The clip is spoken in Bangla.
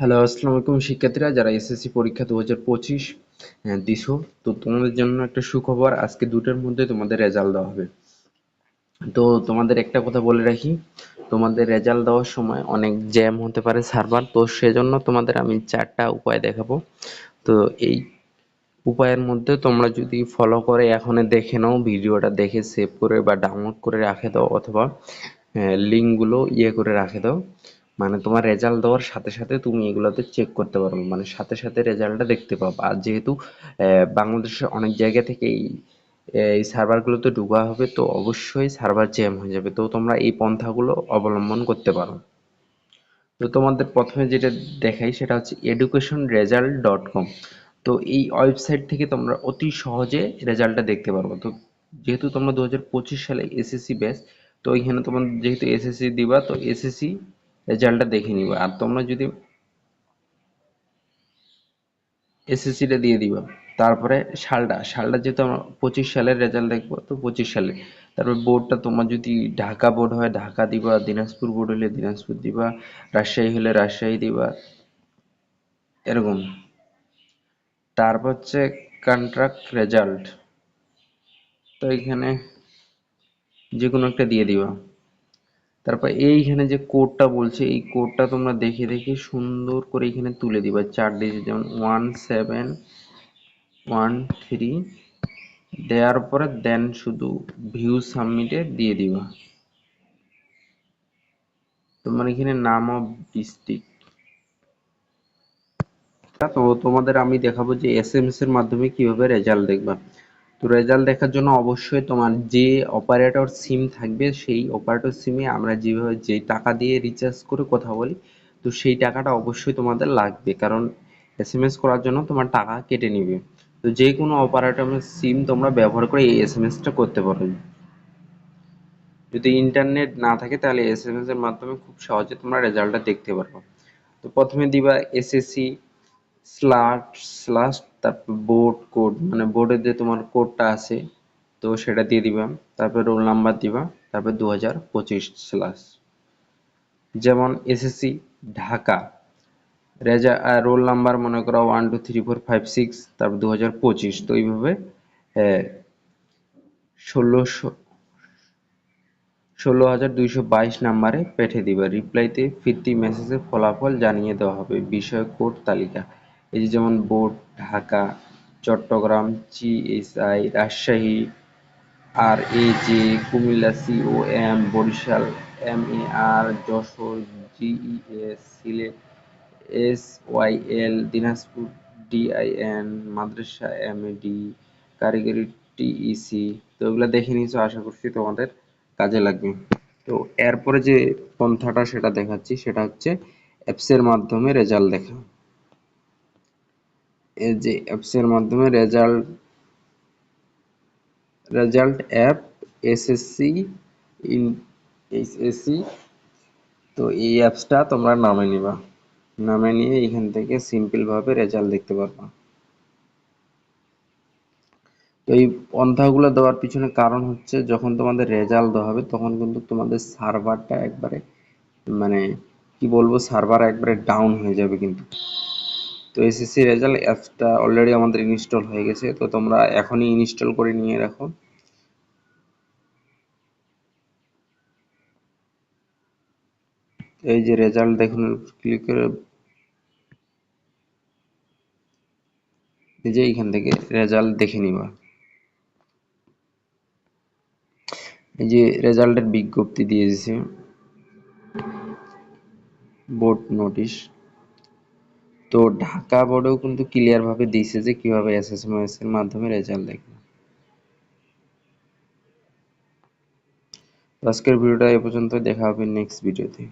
হ্যালো, আসসালামু আলাইকুম শিক্ষার্থীরা যারা এসএসসি পরীক্ষা 2025 দিছো। তো তোমাদের জন্য একটা সুখবর, আজকে 2টার মধ্যে তোমাদের রেজাল্ট দেওয়া হবে। তো তোমাদের একটা কথা বলে রাখি, তোমাদের রেজাল্ট দেওয়ার সময় অনেক জ্যাম হতে পারে সার্ভার, তো সেজন্য তোমাদের আমি 4টা উপায় দেখাবো। তো এই উপায়ের মধ্যে তোমরা যদি ফলো করে এখনই দেখে নাও, ভিডিওটা দেখে সেভ করে বা ডাউনলোড করে রাখে দাও, অথবা লিঙ্কগুলো করে রাখে দাও। মানে তোমার রেজাল্ট দেওয়ার সাথে সাথে তুমি এগুলোতে চেক করতে পারবে, মানে সাথে সাথে রেজাল্টটা দেখতে পাবো। আর যেহেতু বাংলাদেশের অনেক জায়গা থেকে এই সার্ভারগুলোতে ঢোকা হবে, তো অবশ্যই সার্ভার জ্যাম হয়ে যাবে। তো তোমরা এই পন্থাগুলো অবলম্বন করতে পারো। তো তোমাদের প্রথমে যেটা দেখাই সেটা হচ্ছে educationresult.com। তো এই ওয়েবসাইট থেকে তোমরা অতি সহজে রেজাল্টটা দেখতে পারবো। তো যেহেতু তোমরা 2025 সালে এসএসসি ব্যাচ, তো এখানে তোমরা যেহেতু এসএসসি দিবা, তো এসএসসি রেজাল্টটা দেখে নিবা। আর তোমরা যদি এসএসসিটা দিয়ে দিবা, তারপরে সালটা যেহেতু আমরা 25 সালের রেজাল্ট দেখবো, তো 25 সালে। তারপর বোর্ডটা তোমার যদি ঢাকা বোর্ড হয় ঢাকা দিবা, দিনাজপুর বোর্ড হলে দিনাজপুর দিবা, রাজশাহী হলে রাজশাহী দিবা, এরকম। তারপর হচ্ছে কন্ট্রাক্ট রেজাল্ট, তো এখানে যে কোনো একটা দিয়ে দিবা। তারপর এইখানে যে কোডটা বলছে, এই কোডটা তোমরা দেখে দেখে সুন্দর করে এখানে তুলে দিবা 4 ডিজিট, যেমন 1713 দেওয়ার পরে দেন শুধু ভিউ সাবমিটে দিয়ে দিবা। তোমার এখানে নাম অফ ডিস্ট্রিক্ট। তো তোমাদের আমি দেখাবো যে এসএমএস এর মাধ্যমে কিভাবে রেজাল্ট দেখবা। তো রেজাল্ট দেখার জন্য অবশ্যই তোমার যে অপারেটর সিম থাকবে, সেই অপারেটর সিমে আমরা যেভাবে যে টাকা দিয়ে রিচার্জ করে কথা বলি, তো সেই টাকাটা অবশ্যই তোমাদের লাগবে, কারণ এসএমএস করার জন্য তোমার টাকা কেটে নিবে। তো যে কোনো অপারেটরের সিম তোমরা ব্যবহার করে এই এসএমএসটা করতে পারো। যদি ইন্টারনেট না থাকে তাহলে এসএমএস এর মাধ্যমে খুব সহজে তোমরা রেজাল্টটা দেখতে পারবে। তো প্রথমে দিবা এসএসসি স্ল্যাশ স্ল্যাশ, তারপর বোর্ড কোড, মানে বোর্ডের যে তোমার কোডটা আছে, তো সেটা দিয়ে দিবা। তারপর রোল নাম্বার দিবা, তারপর 2025 স্ল্যাশ, যেমন এসএসসি ঢাকা রোল নাম্বার মনে করো 123456, তারপর 2025। তো এইভাবে 16 16,222 নম্বরে পাঠিয়ে দিবা। রিপ্লাইতে ফিরতি মেসেজের ফলাফল জানিয়ে দেওয়া হবে। বিষয় কোড তালিকা, এই যে যেমন board Dhaka, Chittagong GSI, Rajshahi RAJ, Comilla COM, Barisal MAR, Jessore GES, Sylhet SYL, Dinajpur DIN, মাদ্রাসা MAD, কারিগরি TEC। তো এগুলো দেখে নিয়েছো, আশা করছি তোমাদের কাজে লাগবে। তো এরপরে যে পন্থাটা সেটা দেখাচ্ছি, সেটা হচ্ছে অ্যাপসের মাধ্যমে রেজাল্ট দেখা। এই যে অ্যাপসের মাধ্যমে result app SSC in SSC. তো এই অ্যাপসটা তোমরা নামে নিবা, নামে নিয়ে এখান থেকে সিম্পল ভাবে রেজাল্ট দেখতে পারবা। তো এই পন্থাগুলো দেওয়ার পিছনে কারণ হচ্ছে, যখন তোমাদের রেজাল্ট দেওয়া হবে তখন কিন্তু তোমাদের সার্ভারটা একবারে, মানে কি বলবো, সার্ভার একবারে ডাউন হয়ে যাবে কিন্তু। তো এসএসসি রেজাল্ট অ্যাপসটা অলরেডি আমাদের ইনস্টল হয়ে গেছে, তো তোমরা এখনই ইনস্টল করে নিয়ে রাখো। এই যে রেজাল্ট দেখুন, ক্লিক করে এই যে এখান থেকে রেজাল্ট দেখে নিবা। এই যে রেজাল্টের বিজ্ঞপ্তি দিয়ে দিয়েছে, বোর্ড নোটিশ। তো ঢাকা বোর্ডেও কিন্তু ক্লিয়ার ভাবে দিয়েছে যে কিভাবে এসএসএমএস এর মাধ্যমে রেজাল্ট দেখবে। আজকের ভিডিওটা এ পর্যন্ত, দেখা হবে নেক্সট ভিডিওতে।